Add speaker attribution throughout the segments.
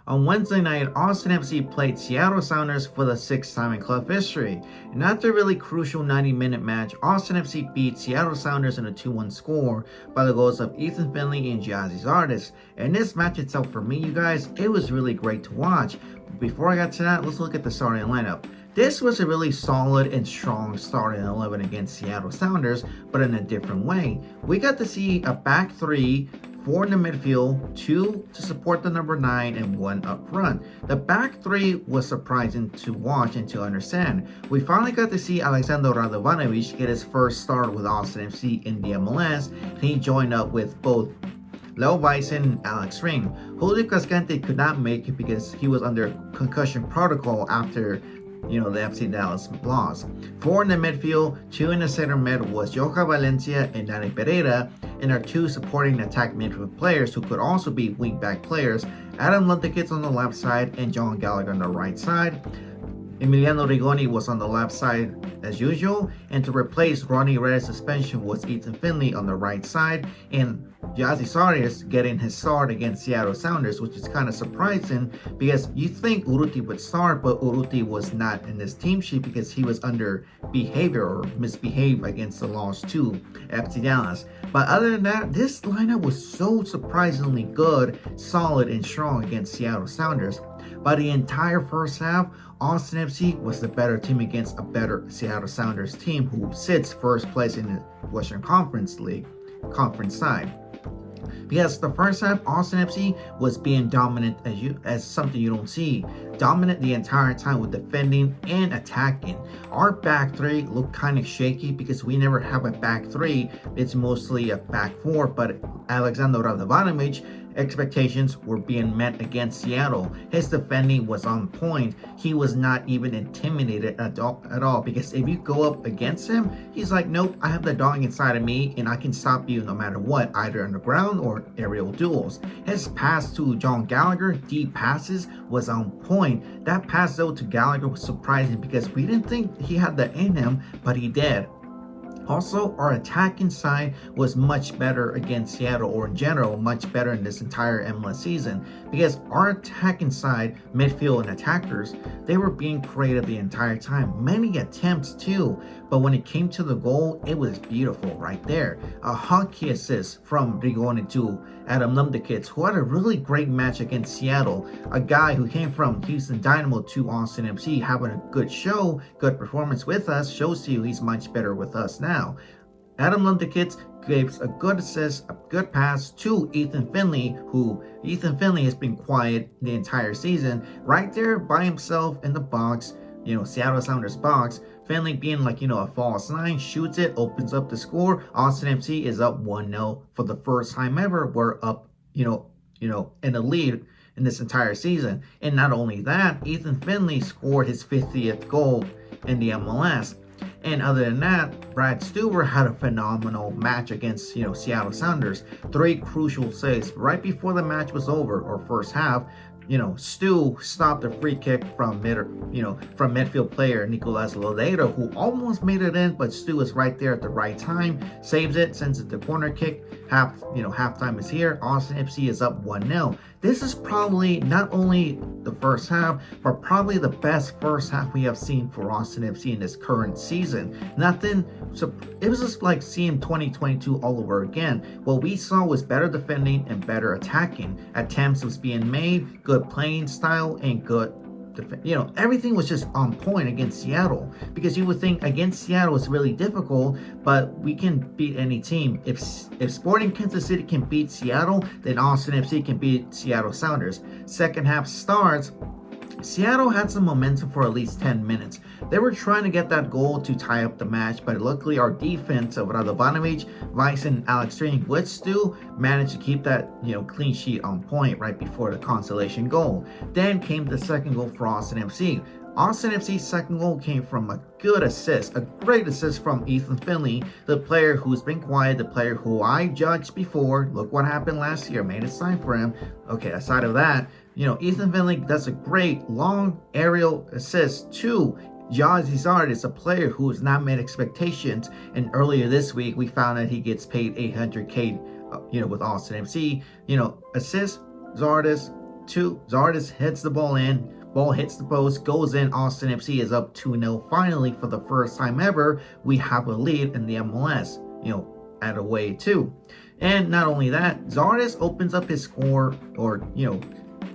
Speaker 1: On Wednesday night, Austin FC played Seattle Sounders for the sixth time in club history. And after a really crucial 90-minute match, Austin FC beat Seattle Sounders in a 2-1 score by the goals of Ethan Finlay and Gyasi Zardes. And this match itself, for me, you guys, it was really great to watch. Before I got to that, let's look at the starting lineup. This was a really solid and strong starting 11 against Seattle Sounders, but in a different way. We got to see a back three, 4 in the midfield, 2 to support the number 9, and 1 up front. The back 3 was surprising to watch and to understand. We finally got to see Alexander Radovanovic get his first start with Austin FC in the MLS, and he joined up with both Leo Bison and Alex Ring. Julio Cascante could not make it because he was under concussion protocol after the FC Dallas loss. 4 in the midfield, 2 in the center mid was Johan Valencia and Danny Pereira, and our 2 supporting attack midfield players who could also be wingback players, Adam Luntekits on the left side and John Gallagher on the right side. Emiliano Rigoni was on the left side as usual, and to replace Ronnie Red's suspension was Ethan Finlay on the right side, and Gyasi Zardes getting his start against Seattle Sounders, which is kind of surprising because you think Urruti would start, but Urruti was not in this team sheet because he was under behavior or misbehave against the loss to FC Dallas. But other than that, this lineup was so surprisingly good, solid, and strong against Seattle Sounders. By the entire first half, Austin FC was the better team against a better Seattle Sounders team who sits first place in the Western Conference League conference side. Because the first half, Austin FC was being dominant as something you don't see. Dominant the entire time with defending and attacking. Our back 3 looked kind of shaky because we never have a back 3. It's mostly a back 4, but Alexander Radovanovic expectations were being met against Seattle. His defending was on point. He was not even intimidated at all because if you go up against him, he's like, nope, I have the dog inside of me and I can stop you no matter what, either on the ground or aerial duels. His pass to John Gallagher, deep passes, was on point. That pass though to Gallagher was surprising because we didn't think he had that in him, but he did. Also, our attacking side was much better against Seattle, or in general, much better in this entire MLS season, because our attacking side, midfield and attackers, they were being creative the entire time. Many attempts too, but when it came to the goal, it was beautiful right there. A hockey assist from Rigoni to Adam Luntekits, who had a really great match against Seattle. A guy who came from Houston Dynamo to Austin FC, having a good show, good performance with us, shows you he's much better with us now. Adam Luntekits gives a good assist, a good pass to Ethan Finlay, who Ethan Finlay has been quiet the entire season. Right there by himself in the box, Seattle Sounders box. Finlay being like, a false 9, shoots it, opens up the score. Austin FC is up 1-0 for the first time ever. We're up, in the lead in this entire season. And not only that, Ethan Finlay scored his 50th goal in the MLS. And other than that, Brad Stuber had a phenomenal match against, Seattle Sounders. 3 crucial saves right before the match was over, or first half. Stu stopped a free kick from midfield player Nicolas Lodeiro, who almost made it in, but Stu is right there at the right time, saves it, sends it to corner kick. Halftime is here. Austin FC is up 1-0. This is probably not only the first half, but probably the best first half we have seen for Austin FC in this current season. It was just like seeing 2022 all over again. What we saw was better defending and better attacking. Attempts was being made, good playing style, and good everything was just on point against Seattle, because you would think against Seattle it's really difficult, but we can beat any team. If Sporting Kansas City can beat Seattle, then Austin FC can beat Seattle Sounders. Second half starts, Seattle had some momentum for at least 10 minutes. They were trying to get that goal to tie up the match, but luckily our defense of Radovanovic, Weiss, and Alex Ring with Stu managed to keep that clean sheet on point right before the consolation goal. Then came the second goal for Austin FC. Austin FC's second goal came from a good assist, a great assist from Ethan Finlay, the player who's been quiet, the player who I judged before. Look what happened last year, made a sign for him. Okay, aside of that, Ethan Finlay does a great long aerial assist to Gyasi Zardes, a player who has not met expectations. And earlier this week, we found that he gets paid $800K, with Austin FC. Assist, Zardes, 2, Zardes hits the ball in. Ball hits the post, goes in. Austin FC is up 2-0. Finally, for the first time ever, we have a lead in the MLS, at away too. And not only that, Zardes opens up his score or,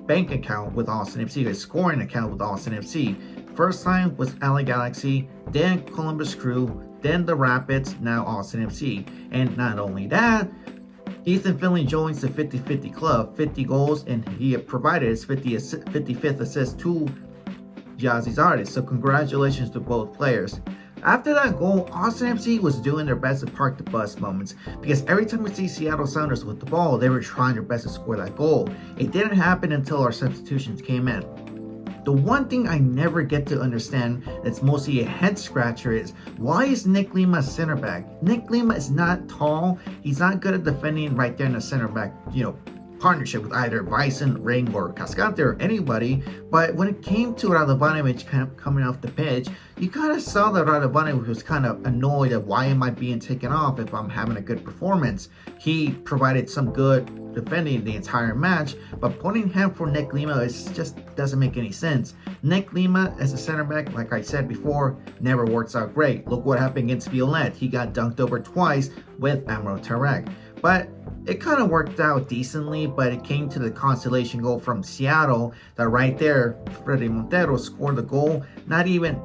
Speaker 1: bank account with Austin FC, his scoring account with Austin FC. First time was LA Galaxy, then Columbus Crew, then the Rapids, now Austin FC. And not only that, Ethan Finlay joins the 50-50 club, 50 goals, and he provided his 55th assist to Gyasi Zardes. So congratulations to both players. After that goal, Austin FC was doing their best to park the bus moments, because every time we see Seattle Sounders with the ball, they were trying their best to score that goal. It didn't happen until our substitutions came in. The one thing I never get to understand that's mostly a head scratcher is, why is Nick Lima center back? Nick Lima is not tall. He's not good at defending right there in the center back, partnership with either Bison, Ring, or Cascante, or anybody. But when it came to Radovanovic kind of coming off the pitch, you kind of saw that Radovanovic was kind of annoyed at, why am I being taken off if I'm having a good performance? He provided some good defending the entire match, but putting him for Nick Lima just doesn't make any sense. Nick Lima as a center back, like I said before, never works out great. Look what happened against Violet. He got dunked over twice with Amro Tarek. But it kind of worked out decently, but it came to the consolation goal from Seattle that right there, Fredy Montero scored the goal. Not even,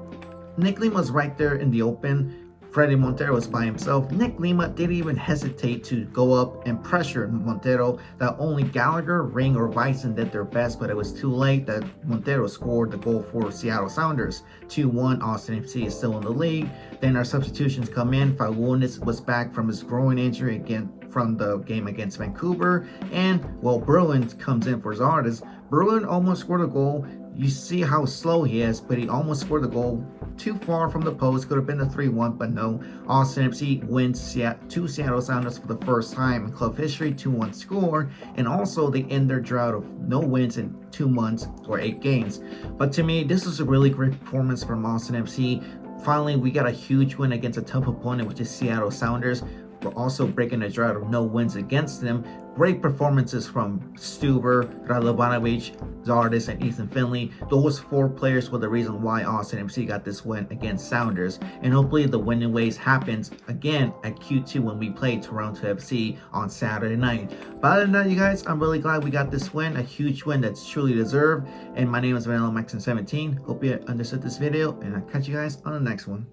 Speaker 1: Nick Lima was right there in the open. Fredy Montero was by himself. Nick Lima didn't even hesitate to go up and pressure Montero. That only Gallagher, Ring, or Bison did their best, but it was too late that Montero scored the goal for Seattle Sounders. 2-1, Austin FC is still in the league. Then our substitutions come in. Fagundes was back from his groin injury again from the game against Vancouver. And, Bruin comes in for Zardes. Bruin almost scored a goal. You see how slow he is, but he almost scored the goal. Too far from the post, could have been a 3-1, but no. Austin FC wins to Seattle Sounders for the first time in club history, 2-1 score, and also they end their drought of no wins in 2 months or 8 games. But to me, this was a really great performance from Austin FC. Finally, we got a huge win against a tough opponent, which is Seattle Sounders. We're also breaking a drought of no wins against them. Great performances from Stuver, Radovanovic, Zardes, and Ethan Finlay. Those 4 players were the reason why Austin FC got this win against Sounders. And hopefully the winning ways happens again at Q2 when we play Toronto FC on Saturday night. But other than that, you guys, I'm really glad we got this win. A huge win that's truly deserved. And my name is Vanilla Maxon 17. Hope you understood this video, and I'll catch you guys on the next one.